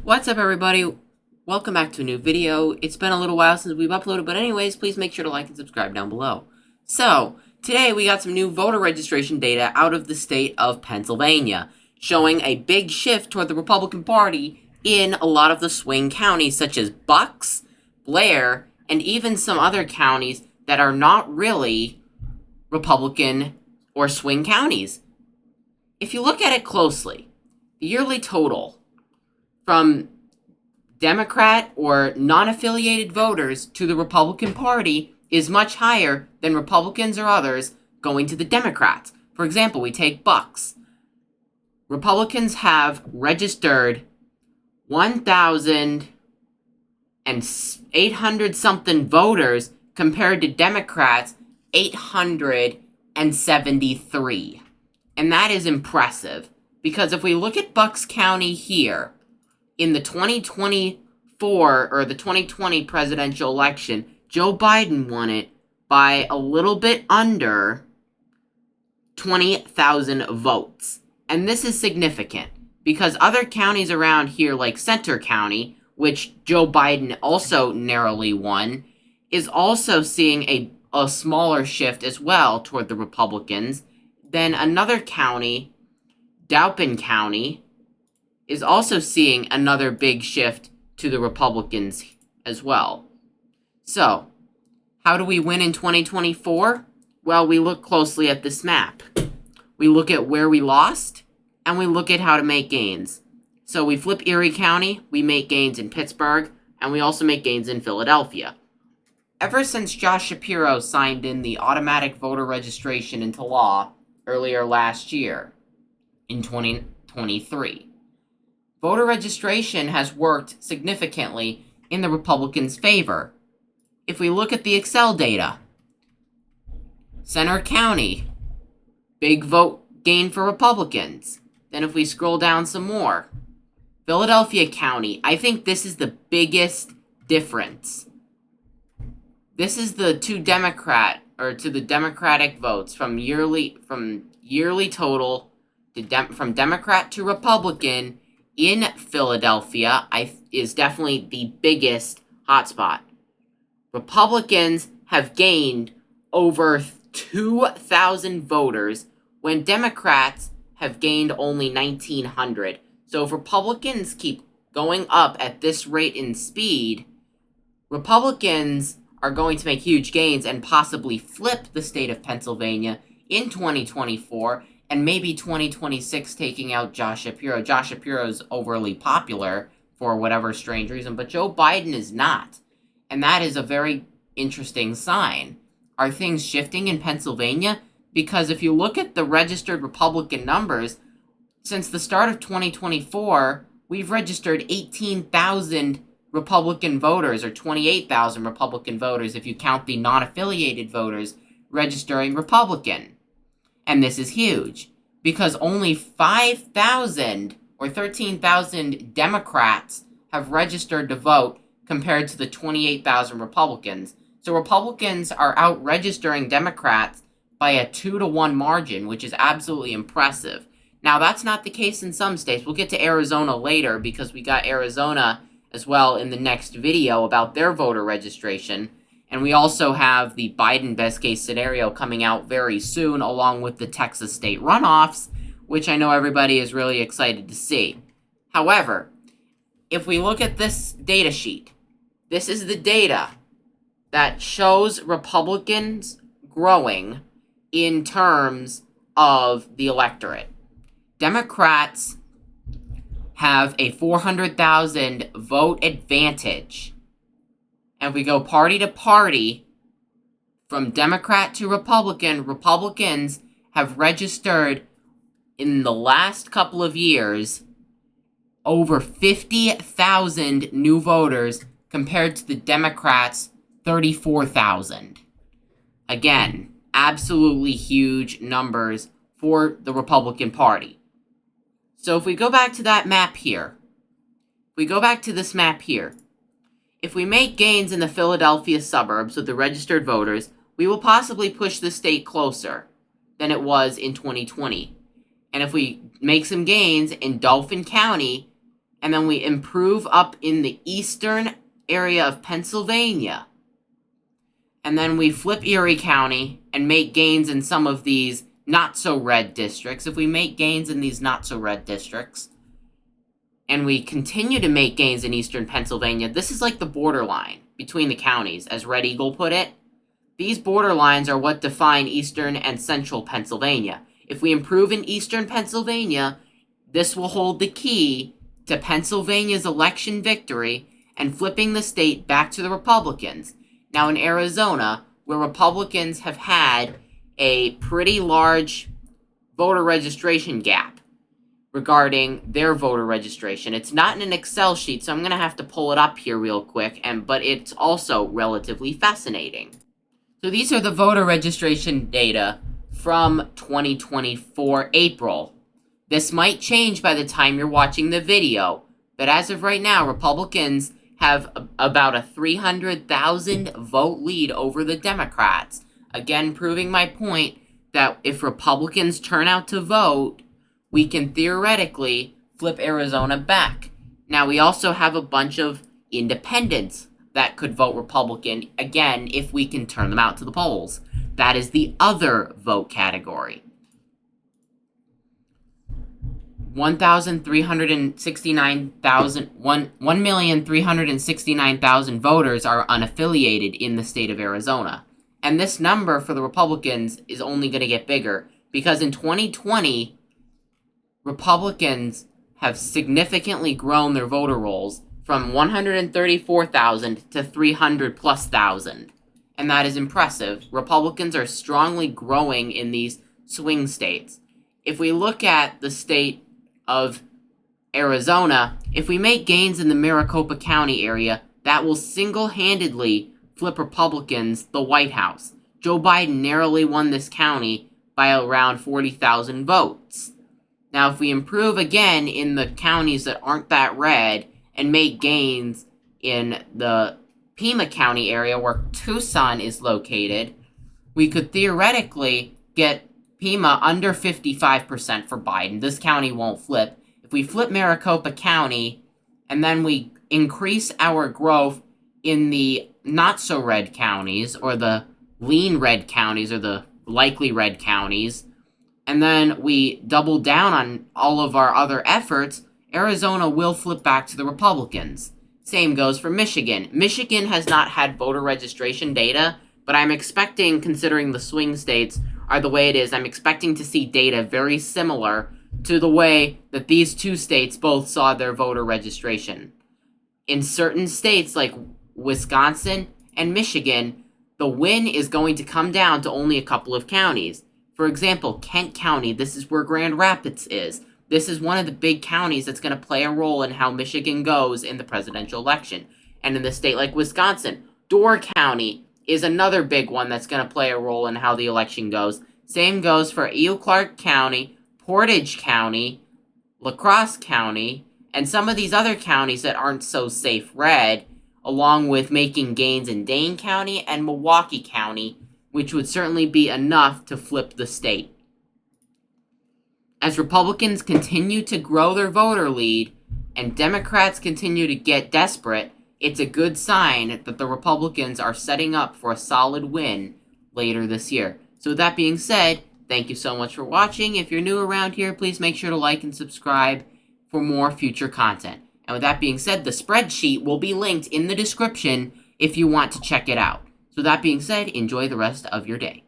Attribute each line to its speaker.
Speaker 1: What's up, everybody? Welcome back to a new video. It's been a little while since we've uploaded, but anyways, please make sure to like and subscribe down below. So, today we got some new voter registration data out of the state of Pennsylvania, showing a big shift toward the Republican Party in a lot of the swing counties, such as Bucks, Blair, and even some other counties that are not really Republican or swing counties. If you look at it closely, the yearly total from Democrat or non-affiliated voters to the Republican Party is much higher than Republicans or others going to the Democrats. For example, we take Bucks. Republicans have registered 1,800 something voters compared to Democrats 873. And that is impressive, because if we look at Bucks County here, in the 2024 or the 2020 presidential election, Joe Biden won it by a little bit under 20,000 votes. And this is significant because other counties around here, like Center County, which Joe Biden also narrowly won, is also seeing a smaller shift as well toward the Republicans. Then another county, Dauphin County, is also seeing another big shift to the Republicans as well. So, how do we win in 2024? Well, we look closely at this map. We look at where we lost, and we look at how to make gains. So we flip Erie County, we make gains in Pittsburgh, and we also make gains in Philadelphia. Ever since Josh Shapiro signed in the automatic voter registration into law earlier last year, in 2023, voter registration has worked significantly in the Republicans' favor. If we look at the Excel data, Center County, big vote gain for Republicans. Then if we scroll down some more, Philadelphia County, I think this is the biggest difference. This is the the Democratic votes from yearly total from Democrat to Republican in Philadelphia is definitely the biggest hotspot. Republicans have gained over 2,000 voters when Democrats have gained only 1,900. So if Republicans keep going up at this rate in speed, Republicans are going to make huge gains and possibly flip the state of Pennsylvania in 2024 and maybe 2026, taking out Josh Shapiro. Josh Shapiro is overly popular for whatever strange reason, but Joe Biden is not. And that is a very interesting sign. Are things shifting in Pennsylvania? Because if you look at the registered Republican numbers, since the start of 2024, we've registered 18,000 Republican voters, or 28,000 Republican voters if you count the non-affiliated voters registering Republican. And this is huge, because only 5,000 or 13,000 Democrats have registered to vote compared to the 28,000 Republicans. So Republicans are out-registering Democrats by a 2-to-1 margin, which is absolutely impressive. Now, that's not the case in some states. We'll get to Arizona later, because we got Arizona as well in the next video about their voter registration. And we also have the Biden best-case scenario coming out very soon, along with the Texas state runoffs, which I know everybody is really excited to see. However, if we look at this data sheet, this is the data that shows Republicans growing in terms of the electorate. Democrats have a 400,000 vote advantage. And if we go party to party, from Democrat to Republican, Republicans have registered in the last couple of years over 50,000 new voters compared to the Democrats' 34,000. Again, absolutely huge numbers for the Republican Party. So if we go back to that map here, if we make gains in the Philadelphia suburbs with the registered voters, we will possibly push the state closer than it was in 2020. And if we make some gains in Dauphin County, and then we improve up in the eastern area of Pennsylvania. And then we flip Erie County and make gains in some of these not-so-red districts. If we make gains in these not-so-red districts, and we continue to make gains in eastern Pennsylvania, this is like the borderline between the counties, as Red Eagle put it. These borderlines are what define eastern and central Pennsylvania. If we improve in eastern Pennsylvania, this will hold the key to Pennsylvania's election victory and flipping the state back to the Republicans. Now in Arizona, where Republicans have had a pretty large voter registration gap regarding their voter registration. It's not in an Excel sheet, so I'm going to have to pull it up here real quick, but it's also relatively fascinating. So these are the voter registration data from 2024 April. This might change by the time you're watching the video, but as of right now, Republicans have about a 300,000 vote lead over the Democrats. Again, proving my point that if Republicans turn out to vote, we can theoretically flip Arizona back. Now, we also have a bunch of independents that could vote Republican, again, if we can turn them out to the polls. That is the other vote category. 1,369,000 voters are unaffiliated in the state of Arizona. And this number for the Republicans is only going to get bigger because in 2020, Republicans have significantly grown their voter rolls from 134,000 to 300,000+. And that is impressive. Republicans are strongly growing in these swing states. If we look at the state of Arizona, if we make gains in the Maricopa County area, that will single-handedly flip Republicans the White House. Joe Biden narrowly won this county by around 40,000 votes. Now, if we improve again in the counties that aren't that red and make gains in the Pima County area where Tucson is located, we could theoretically get Pima under 55% for Biden. This county won't flip. If we flip Maricopa County and then we increase our growth in the not-so-red counties or the lean red counties or the likely red counties, and then we double down on all of our other efforts, Arizona will flip back to the Republicans. Same goes for Michigan. Michigan has not had voter registration data, but I'm expecting, considering the swing states are the way it is, I'm expecting to see data very similar to the way that these two states both saw their voter registration. In certain states like Wisconsin and Michigan, the win is going to come down to only a couple of counties. For example, Kent County, this is where Grand Rapids is. This is one of the big counties that's going to play a role in how Michigan goes in the presidential election. And in the state like Wisconsin, Door County is another big one that's going to play a role in how the election goes. Same goes for Eau Clark County, Portage County, La Crosse County, and some of these other counties that aren't so safe red, along with making gains in Dane County and Milwaukee County, which would certainly be enough to flip the state. As Republicans continue to grow their voter lead and Democrats continue to get desperate, it's a good sign that the Republicans are setting up for a solid win later this year. So with that being said, thank you so much for watching. If you're new around here, please make sure to like and subscribe for more future content. And with that being said, the spreadsheet will be linked in the description if you want to check it out. So that being said, enjoy the rest of your day.